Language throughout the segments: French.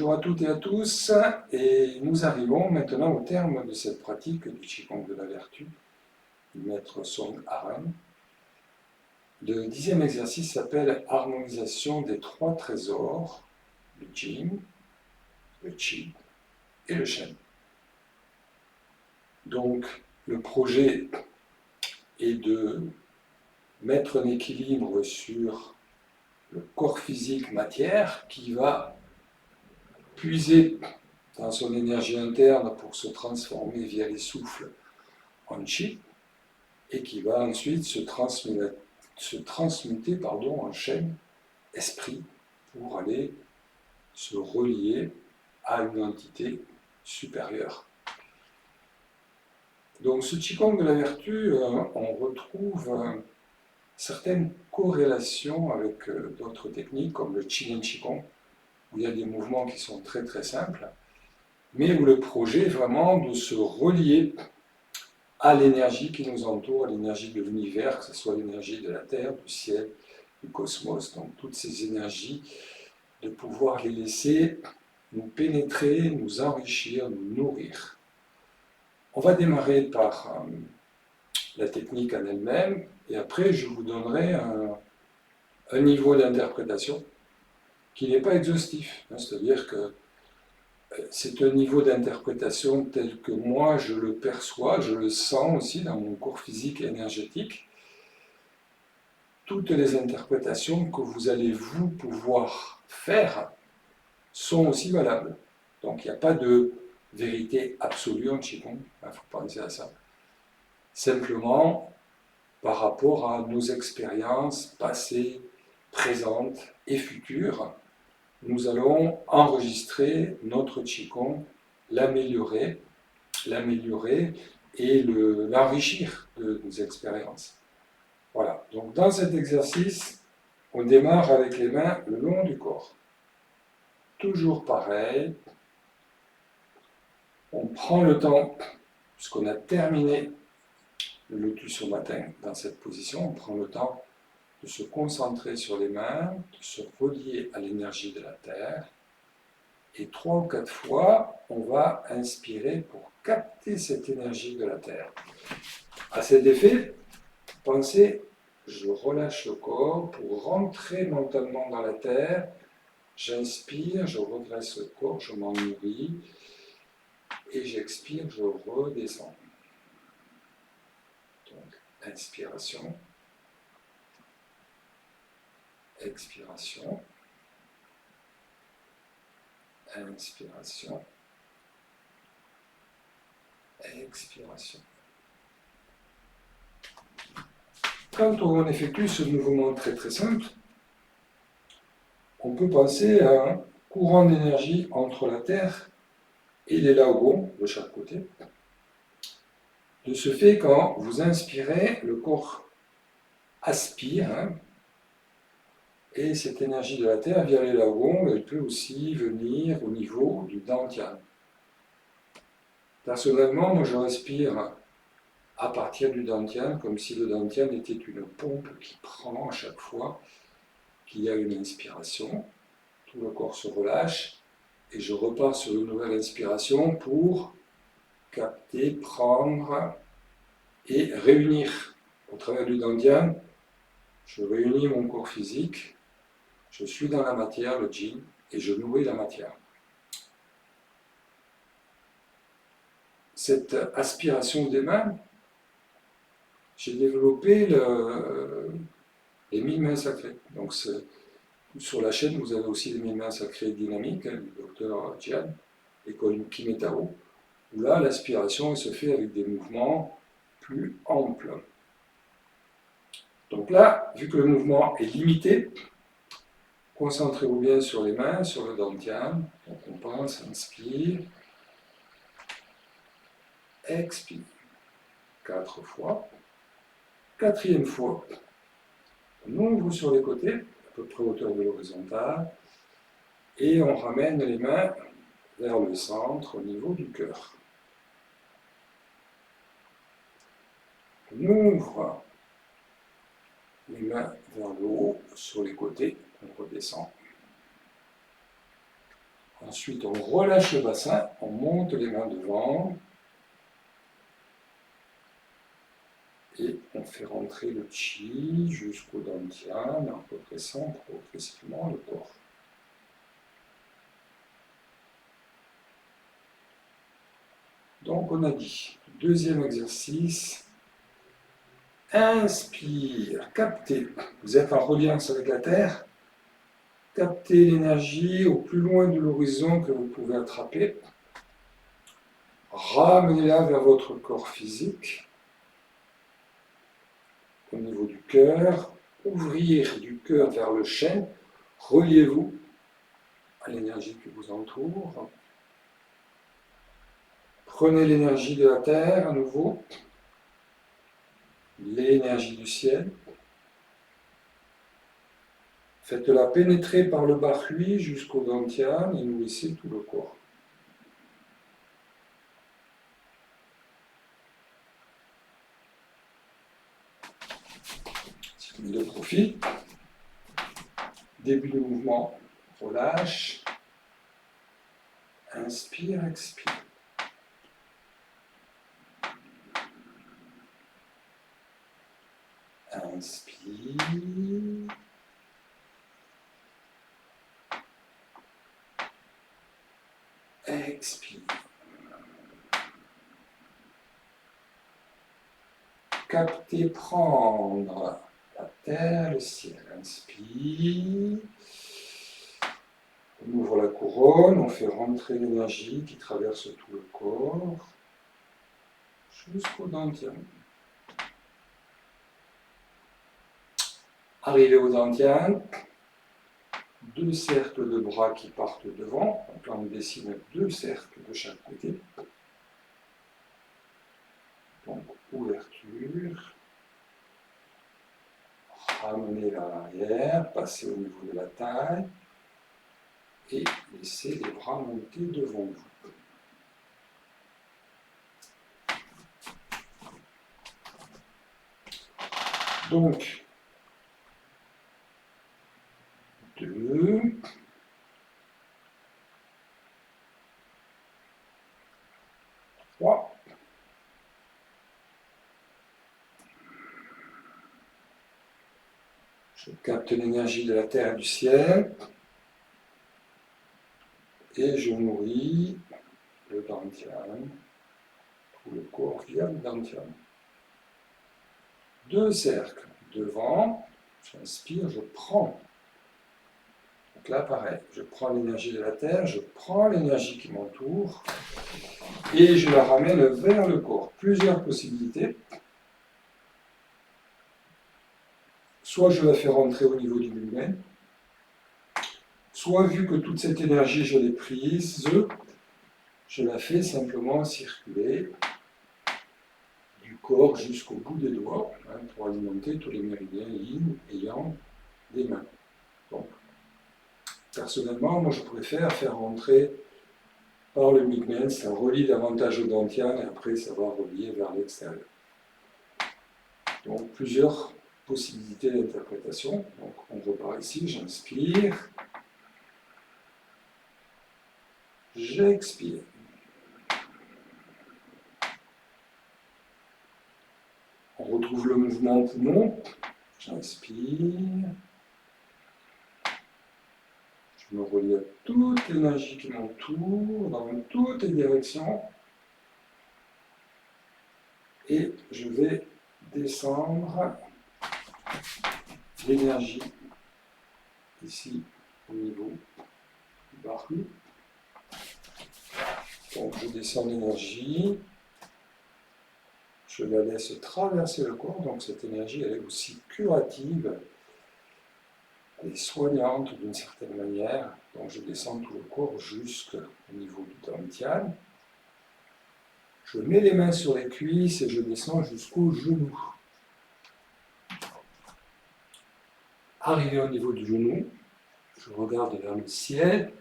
Bonjour à toutes et à tous, et nous arrivons maintenant au terme de cette pratique du Qigong de la vertu du maître Song Aran. Le 10e exercice s'appelle harmonisation des trois trésors, le Jing, le Qi et le Shen. Donc le projet est de mettre un équilibre sur le corps physique matière qui va puiser dans son énergie interne pour se transformer via les souffles en Qi, et qui va ensuite se transmuter en chaîne esprit pour aller se relier à une entité supérieure. Donc ce Qigong de la vertu, on retrouve certaines corrélations avec d'autres techniques comme le Qigong Qigong, où il y a des mouvements qui sont très très simples, mais où le projet est vraiment de se relier à l'énergie qui nous entoure, à l'énergie de l'univers, que ce soit l'énergie de la Terre, du ciel, du cosmos, donc toutes ces énergies, de pouvoir les laisser nous pénétrer, nous enrichir, nous nourrir. On va démarrer par la technique en elle-même, et après je vous donnerai un niveau d'interprétation qui n'est pas exhaustif, c'est-à-dire que c'est un niveau d'interprétation tel que moi je le perçois, je le sens aussi dans mon corps physique et énergétique. Toutes les interprétations que vous allez vous pouvoir faire sont aussi valables. Donc il n'y a pas de vérité absolue en Qigong, il faut penser à ça. Simplement, par rapport à nos expériences passées, présentes et futures, nous allons enregistrer notre Qigong, l'améliorer et l'enrichir de nos expériences. Voilà, donc dans cet exercice, on démarre avec les mains le long du corps. Toujours pareil, on prend le temps, puisqu'on a terminé le lotus au matin dans cette position, on prend le temps de se concentrer sur les mains, de se relier à l'énergie de la terre, et 3 ou 4 fois, on va inspirer pour capter cette énergie de la terre. À cet effet, pensez, je relâche le corps pour rentrer mentalement dans la terre, j'inspire, je redresse le corps, je m'en nourris, et j'expire, je redescends. Donc, inspiration, expiration, inspiration, expiration. Quand on effectue ce mouvement très très simple, on peut penser à un courant d'énergie entre la terre et les laogons de chaque côté. De ce fait, quand vous inspirez, le corps aspire, et cette énergie de la terre, via les laogons, elle peut aussi venir au niveau du dantian. Personnellement, moi je respire à partir du dantian, comme si le dantian était une pompe qui prend à chaque fois qu'il y a une inspiration. Tout le corps se relâche, et je repars sur une nouvelle inspiration pour capter, prendre et réunir. Au travers du dantian, je réunis mon corps physique, je suis dans la matière, le Jing, et je nourris la matière. Cette aspiration des mains, j'ai développé les 1000 mains sacrées. Donc sur la chaîne, vous avez aussi les 1000 mains sacrées dynamiques, du docteur Jian, école Kimetao, où là, l'aspiration se fait avec des mouvements plus amples. Donc là, vu que le mouvement est limité, concentrez-vous bien sur les mains, sur le dantian. Donc on pense, inspire, expire. 4 fois. 4e fois, on ouvre sur les côtés, à peu près hauteur de l'horizontale, et on ramène les mains vers le centre, au niveau du cœur. On ouvre les mains vers le haut, sur les côtés, on redescend. Ensuite, on relâche le bassin, on monte les mains devant et on fait rentrer le chi jusqu'au dantian en redressant progressivement le corps. Donc on a dit, deuxième exercice, inspire, captez, vous êtes en reliance avec la terre, captez l'énergie au plus loin de l'horizon que vous pouvez attraper, ramenez-la vers votre corps physique, au niveau du cœur, ouvrir du cœur vers le chêne, reliez-vous à l'énergie qui vous entoure. Prenez l'énergie de la terre à nouveau, l'énergie du ciel. Faites-la pénétrer par le bas hui jusqu'au dantian et nourrissez tout le corps. De profit. Début de mouvement, relâche. Inspire, expire. Inspire. Expire. Capter, prendre la terre, le ciel. Inspire. On ouvre la couronne, on fait rentrer l'énergie qui traverse tout le corps jusqu'au dantian. Arrivé au dantian, deux cercles de bras qui partent devant. Donc là, on dessine deux cercles de chaque côté. Donc, ouverture. Ramenez à l'arrière, passez au niveau de la taille et laissez les bras monter devant vous. Donc, 2, 3, je capte l'énergie de la terre et du ciel et je nourris le dantian, tout le corps via le dantian. Deux cercles devant, j'inspire, je prends. Donc là, pareil, je prends l'énergie de la terre, je prends l'énergie qui m'entoure et je la ramène vers le corps. Plusieurs possibilités. Soit je la fais rentrer au niveau du lumen, soit vu que toute cette énergie je l'ai prise, je la fais simplement circuler du corps jusqu'au bout des doigts pour alimenter tous les méridiens yin et yang des mains. Donc, personnellement, moi je préfère faire rentrer par le migmen, ça relie davantage au dantian et après ça va relier vers l'extérieur. Donc plusieurs possibilités d'interprétation. Donc on repart ici, j'inspire, j'expire. On retrouve le mouvement au poumon, j'inspire. Je me relie à toute l'énergie qui m'entoure, dans toutes les directions. Et je vais descendre l'énergie ici au niveau du bas-hui. Donc je descends l'énergie, je la laisse traverser le corps, donc cette énergie elle est aussi curative, elle est soignante d'une certaine manière, donc je descends tout le corps jusqu'au niveau du dantian. Je mets les mains sur les cuisses et je descends jusqu'aux genoux. Arrivé au niveau du genou, je regarde vers le ciel.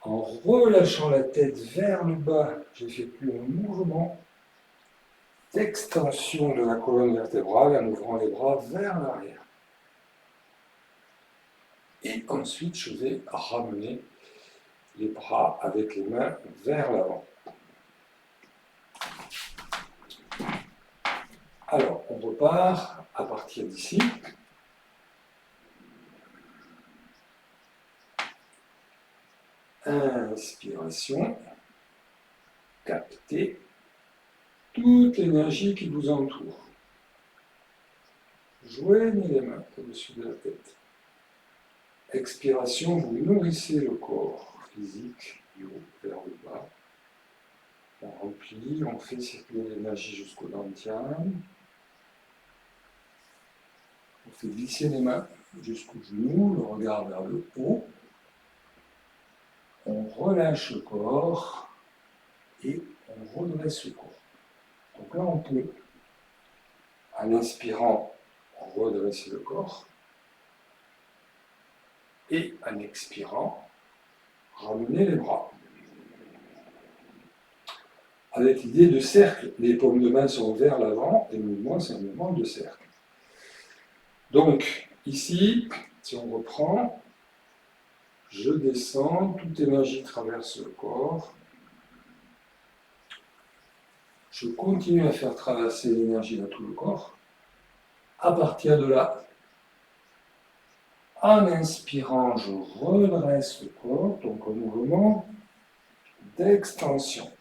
En relâchant la tête vers le bas, j'effectue un mouvement d'extension de la colonne vertébrale en ouvrant les bras vers l'arrière. Et ensuite, je vais ramener les bras avec les mains vers l'avant. Alors, on repart à partir d'ici. Inspiration. Captez toute l'énergie qui vous entoure. Joignez les mains au-dessus de la tête. Expiration, vous nourrissez le corps physique du haut vers le bas. On remplit, on fait circuler l'énergie jusqu'au dantian. On fait glisser les mains jusqu'au genou, le regard vers le haut. On relâche le corps et on redresse le corps. Donc là, on peut, en inspirant, redresser le corps et en expirant, ramener les bras. Avec l'idée de cercle, les paumes de main sont vers l'avant et le mouvement, c'est un mouvement de cercle. Donc, ici, si on reprend, je descends, toute énergie traverse le corps. Je continue à faire traverser l'énergie dans tout le corps. À partir de là, en inspirant, je redresse le corps, donc un mouvement d'extension.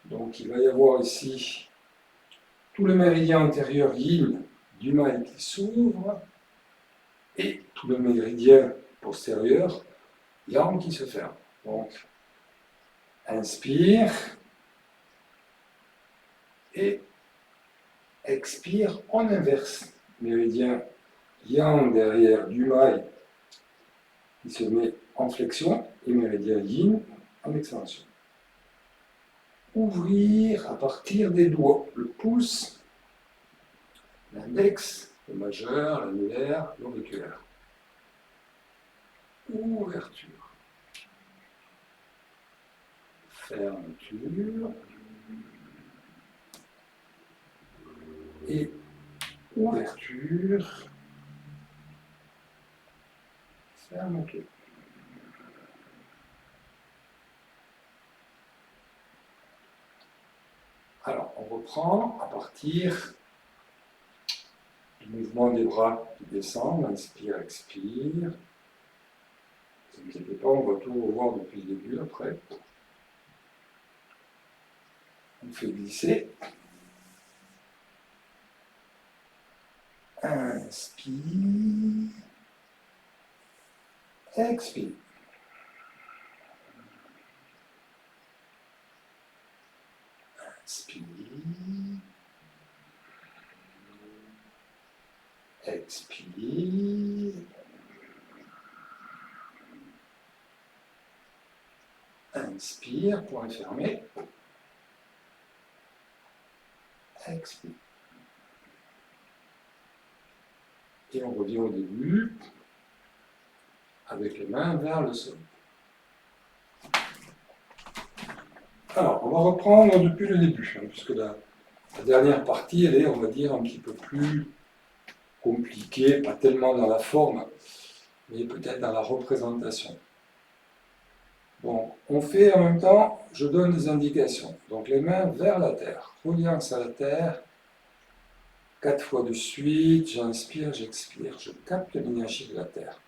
Donc il va y avoir ici tout le méridien antérieur yin du mal qui s'ouvre et tout le méridien postérieur yang qui se ferme. Donc inspire et expire en inverse. Méridien yang derrière du mal qui se met en flexion et méridien yin en extension. Ouvrir à partir des doigts, le pouce, l'index, le majeur, l'annulaire, l'auriculaire. Ouverture. Fermeture. Et ouverture. Fermeture. Alors, on reprend à partir du mouvement des bras qui descendent. Inspire, expire. Ne vous inquiétez pas, on va tout revoir depuis le début après. On fait glisser. Inspire. Expire. Inspire. Expire. Inspire, point fermé. Expire. Et on revient au début avec les mains vers le sol. Alors, on va reprendre depuis le début, puisque la dernière partie, elle est, on va dire, un petit peu plus compliquée, pas tellement dans la forme, mais peut-être dans la représentation. Donc, on fait en même temps, je donne des indications. Donc, les mains vers la terre, reliance à la terre, 4 fois de suite, j'inspire, j'expire, je capte l'énergie de la terre.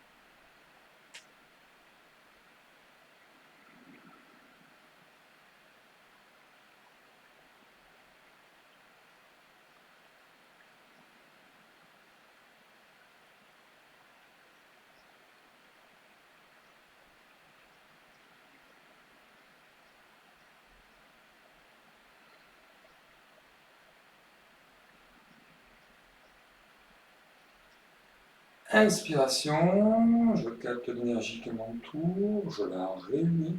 Inspiration, je capte l'énergie qui m'entoure, je la réunis.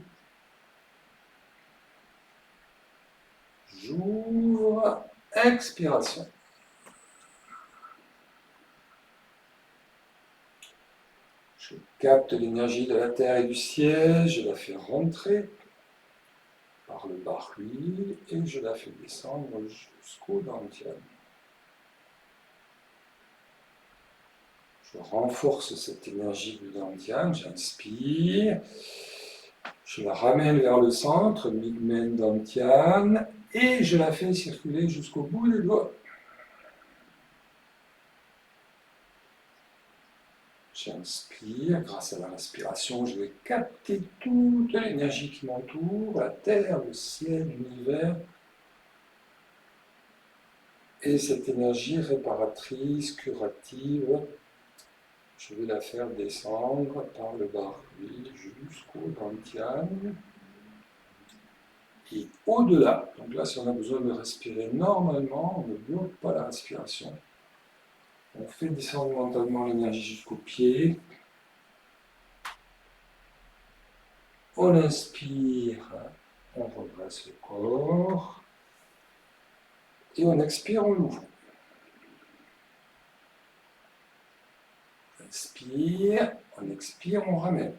J'ouvre, expiration. Je capte l'énergie de la terre et du ciel, je la fais rentrer par le baril et je la fais descendre jusqu'au dantian. Je renforce cette énergie du dantian, j'inspire, Je la ramène vers le centre, Migmen Dantian, et je la fais circuler jusqu'au bout des doigts. J'inspire, grâce à la respiration, je vais capter toute l'énergie qui m'entoure, la terre, le ciel, l'univers. Et cette énergie réparatrice, curative, je vais la faire descendre par le baril jusqu'au dantian. Et au-delà, donc là, si on a besoin de respirer normalement, on ne bloque pas la respiration. On fait descendre mentalement l'énergie jusqu'au pied. On inspire, on redresse le corps. Et on expire, on l'ouvre. On expire, on ramène.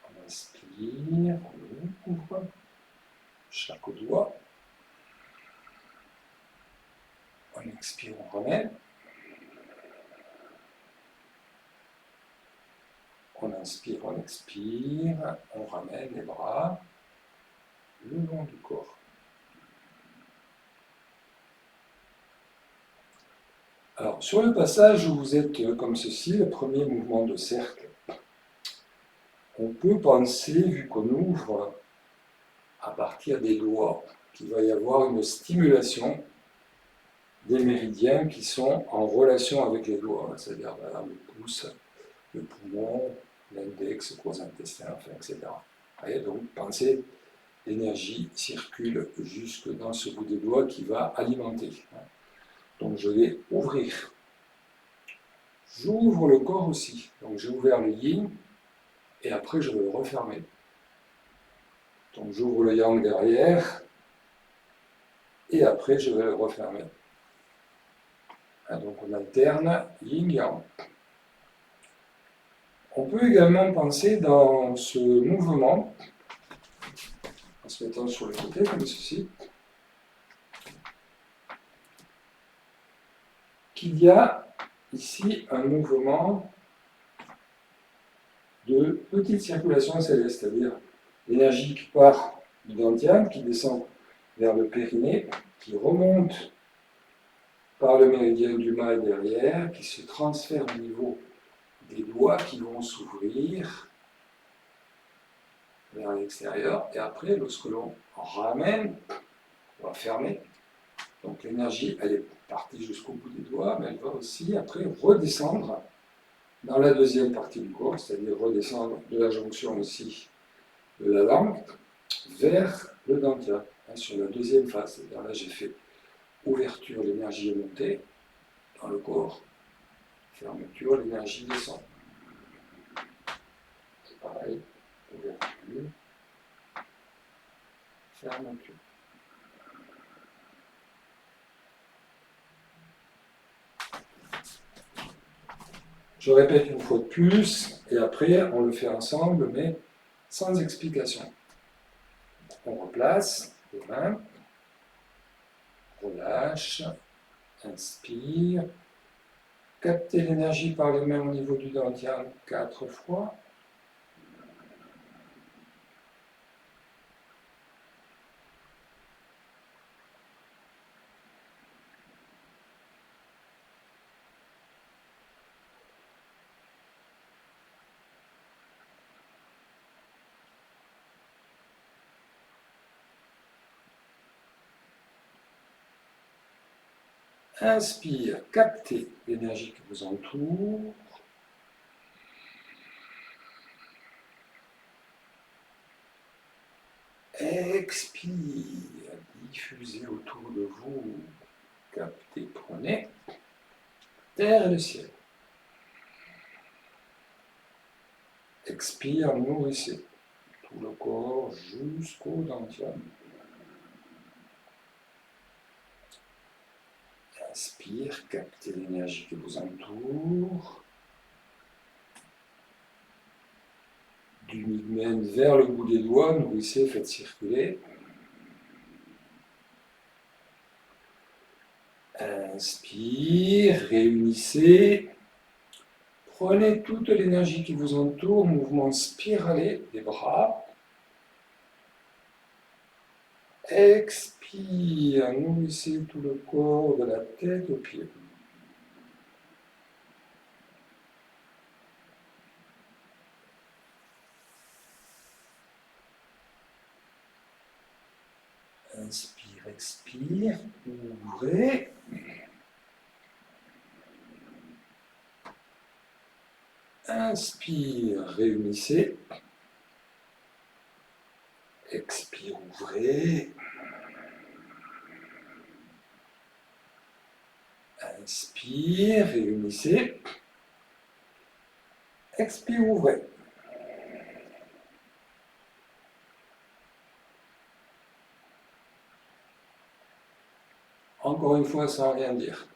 On inspire, on ouvre. Chaque doigt. On expire, on ramène. On inspire, on expire, on ramène les bras le long du corps. Alors, sur le passage où vous êtes comme ceci, le premier mouvement de cercle, on peut penser, vu qu'on ouvre à partir des doigts, qu'il va y avoir une stimulation des méridiens qui sont en relation avec les doigts, c'est-à-dire le pouce, le poumon, l'index, le gros intestin, enfin, etc. Et donc, pensez, l'énergie circule jusque dans ce bout des doigts qui va alimenter. Donc, je vais ouvrir. J'ouvre le corps aussi. Donc, j'ai ouvert le yin et après, je vais le refermer. Donc, j'ouvre le yang derrière et après, je vais le refermer. Donc, on alterne yin-yang. On peut également penser dans ce mouvement, en se mettant sur le côté comme ceci, qu'il y a ici un mouvement de petite circulation céleste, c'est-à-dire l'énergie qui part du dantian, qui descend vers le périnée, qui remonte par le méridien du mât derrière, qui se transfère au niveau des doigts qui vont s'ouvrir vers l'extérieur, et après, lorsque l'on ramène, on va fermer, donc l'énergie, elle est partie jusqu'au bout des doigts, mais elle va aussi après redescendre dans la deuxième partie du corps, c'est-à-dire redescendre de la jonction aussi de la langue vers le dantian, sur la deuxième phase. C'est-à-dire là, j'ai fait ouverture, l'énergie est montée dans le corps, fermeture, l'énergie descend. C'est pareil, ouverture, fermeture. Je répète une fois de plus, et après, on le fait ensemble, mais sans explication. On replace les mains, relâche, inspire, captez l'énergie par les mains au niveau du dantian 4 fois. Inspire, captez l'énergie qui vous entoure. Expire, diffusez autour de vous, captez, prenez, terre et le ciel. Expire, nourrissez tout le corps jusqu'au dantian. Inspire, captez l'énergie qui vous entoure. Du migmen vers le bout des doigts, nourrissez, faites circuler. Inspire, réunissez. Prenez toute l'énergie qui vous entoure, mouvement spiralé des bras. Expire, nourrissez tout le corps de la tête aux pieds. Inspire, expire, ouvrez. Inspire, réunissez. Expire, ouvrez. Inspire, réunissez. Expire, ouvrez. Encore une fois, sans rien dire.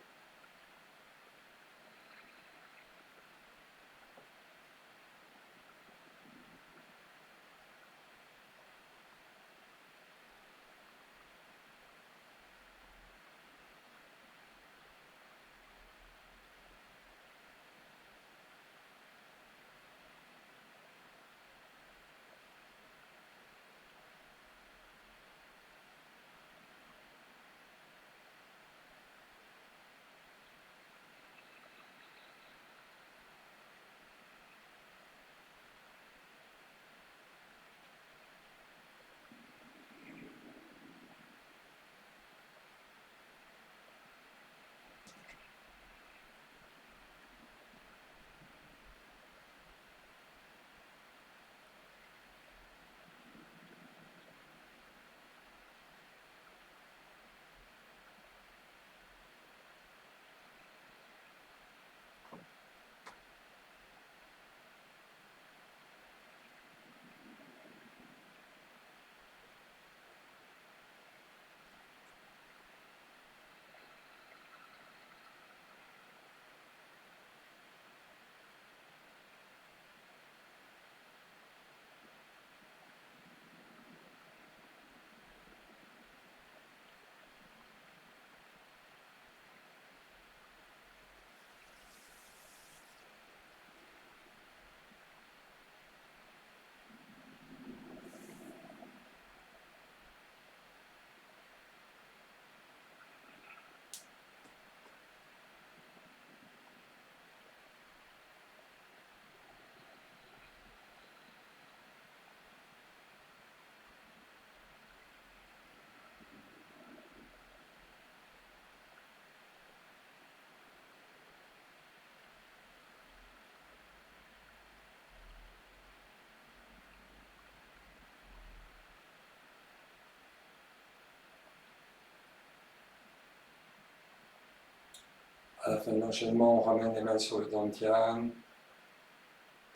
À la fin de l'enchaînement, on ramène les mains sur le dantian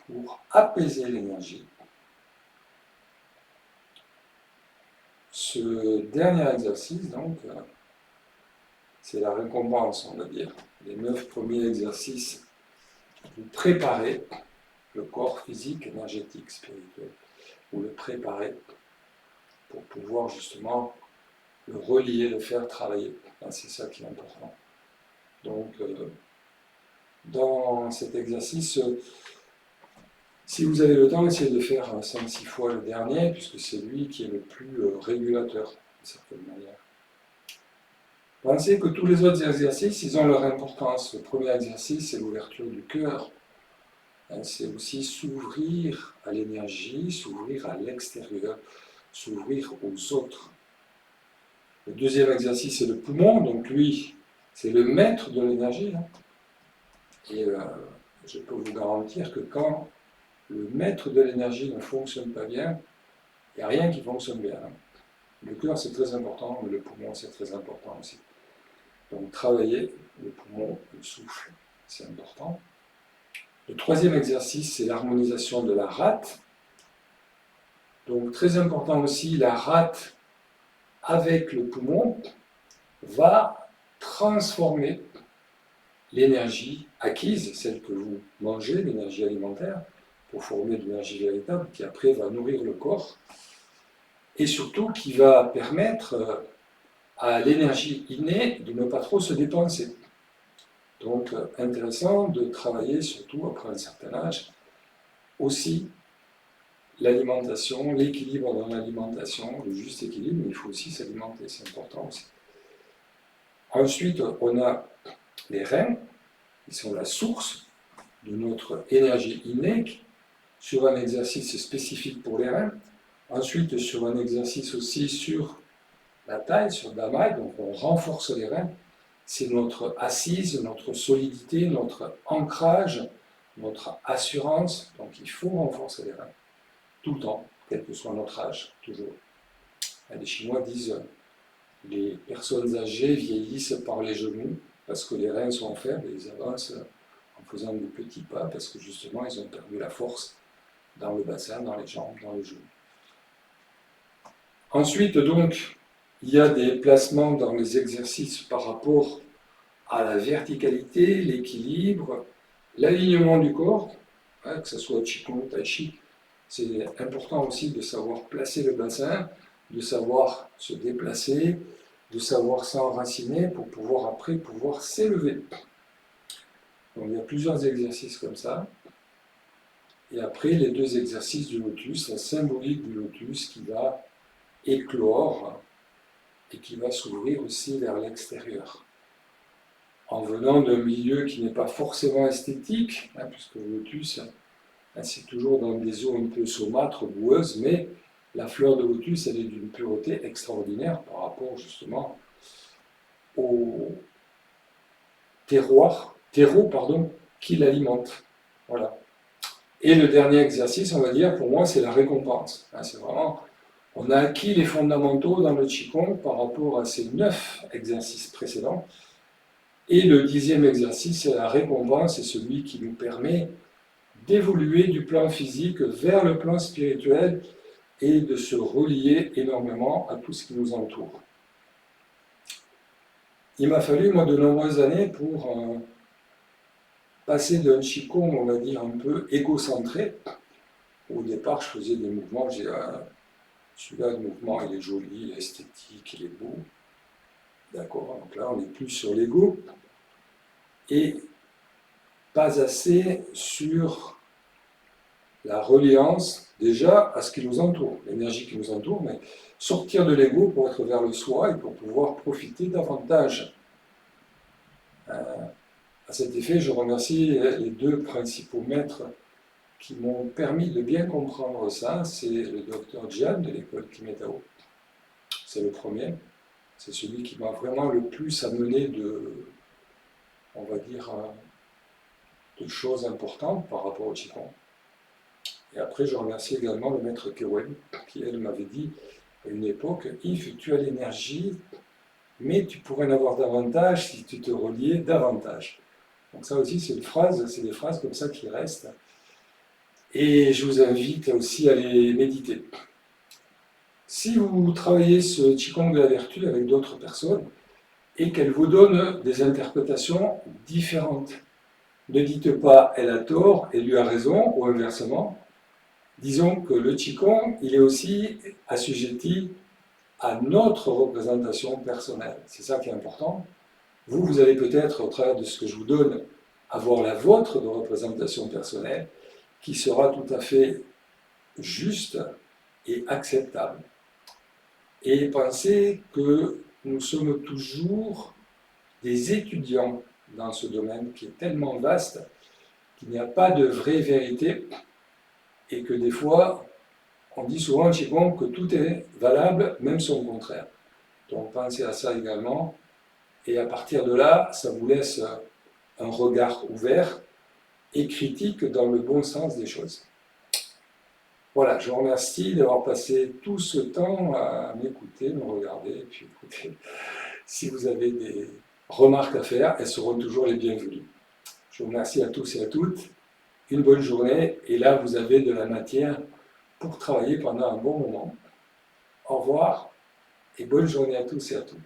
pour apaiser l'énergie. Ce dernier exercice, donc, c'est la récompense, on va dire. Les 9 premiers exercices, vous préparez le corps physique, énergétique, spirituel. Vous le préparez pour pouvoir justement le relier, le faire travailler. C'est ça qui est important. Donc, dans cet exercice, si vous avez le temps, essayez de faire 5-6 fois le dernier, puisque c'est lui qui est le plus régulateur, d'une certaine manière. Pensez que tous les autres exercices, ils ont leur importance. Le premier exercice, c'est l'ouverture du cœur. C'est aussi s'ouvrir à l'énergie, s'ouvrir à l'extérieur, s'ouvrir aux autres. Le deuxième exercice, c'est le poumon. Donc lui, c'est le maître de l'énergie. Et je peux vous garantir que quand le maître de l'énergie ne fonctionne pas bien, il n'y a rien qui fonctionne bien. Le cœur, c'est très important, mais le poumon, c'est très important aussi. Donc, travailler le poumon, le souffle, c'est important. Le troisième exercice, c'est l'harmonisation de la rate. Donc, très important aussi, la rate avec le poumon va transformer l'énergie acquise, celle que vous mangez, l'énergie alimentaire, pour former de l'énergie véritable, qui après va nourrir le corps, et surtout qui va permettre à l'énergie innée de ne pas trop se dépenser. Donc, intéressant de travailler, surtout après un certain âge, aussi l'alimentation, l'équilibre dans l'alimentation, le juste équilibre, mais il faut aussi s'alimenter, c'est important aussi. Ensuite, on a les reins, qui sont la source de notre énergie innée, sur un exercice spécifique pour les reins. Ensuite, sur un exercice aussi sur la taille, sur la maille, donc on renforce les reins. C'est notre assise, notre solidité, notre ancrage, notre assurance. Donc il faut renforcer les reins, tout le temps, quel que soit notre âge, toujours. Les Chinois disent les personnes âgées vieillissent par les genoux, parce que les reins sont faibles et ils avancent en faisant des petits pas, parce que justement ils ont perdu la force dans le bassin, dans les jambes, dans les genoux. Ensuite, donc, il y a des placements dans les exercices par rapport à la verticalité, l'équilibre, l'alignement du corps, hein, que ce soit Qigong ou Tai Chi. C'est important aussi de savoir placer le bassin, de savoir se déplacer, de savoir s'enraciner pour pouvoir après s'élever. Donc il y a plusieurs exercices comme ça. Et après, les deux exercices du lotus, la symbolique du lotus qui va éclore et qui va s'ouvrir aussi vers l'extérieur. En venant d'un milieu qui n'est pas forcément esthétique, hein, puisque le lotus, hein, c'est toujours dans des eaux un peu saumâtres, boueuses, mais la fleur de lotus, elle est d'une pureté extraordinaire par rapport justement au terreau qui l'alimente. Voilà. Et le dernier exercice, on va dire, pour moi, c'est la récompense. Hein, c'est vraiment, on a acquis les fondamentaux dans le Qigong par rapport à ces 9 exercices précédents. Et le 10e exercice, c'est la récompense, c'est celui qui nous permet d'évoluer du plan physique vers le plan spirituel et de se relier énormément à tout ce qui nous entoure. Il m'a fallu, moi, de nombreuses années pour passer d'un Qigong, on va dire, un peu égocentré. Au départ, je faisais des mouvements, je disais, celui-là, le mouvement, il est joli, il est esthétique, il est beau. D'accord, donc là, on est plus sur l'ego. Et pas assez sur la reliance, déjà, à ce qui nous entoure, l'énergie qui nous entoure, mais sortir de l'ego pour être vers le soi et pour pouvoir profiter davantage. À cet effet, je remercie les 2 principaux maîtres qui m'ont permis de bien comprendre ça. C'est le docteur Jian de l'école Kimetao. C'est le premier. C'est celui qui m'a vraiment le plus amené on va dire, de choses importantes par rapport au Qigong. Et après, je remercie également le maître Kewen, qui, elle, m'avait dit à une époque, Yves, tu as l'énergie, mais tu pourrais en avoir davantage si tu te reliais davantage. Donc ça aussi, c'est des phrases comme ça qui restent. Et je vous invite aussi à les méditer. Si vous travaillez ce Qigong de la vertu avec d'autres personnes, et qu'elles vous donnent des interprétations différentes, ne dites pas « elle a tort, elle lui a raison » ou inversement. Disons que le Qigong, il est aussi assujetti à notre représentation personnelle. C'est ça qui est important. Vous allez peut-être, au travers de ce que je vous donne, avoir la vôtre de représentation personnelle, qui sera tout à fait juste et acceptable. Et pensez que nous sommes toujours des étudiants dans ce domaine qui est tellement vaste qu'il n'y a pas de vraie vérité et que des fois, on dit souvent en Qigong que tout est valable, même son contraire. Donc pensez à ça également et à partir de là, ça vous laisse un regard ouvert et critique dans le bon sens des choses. Voilà, je vous remercie d'avoir passé tout ce temps à m'écouter, me regarder, et puis écouter. Si vous avez des remarques à faire, elles seront toujours les bienvenues. Je vous remercie à tous et à toutes. Une bonne journée, et là vous avez de la matière pour travailler pendant un bon moment. Au revoir, et bonne journée à tous et à toutes.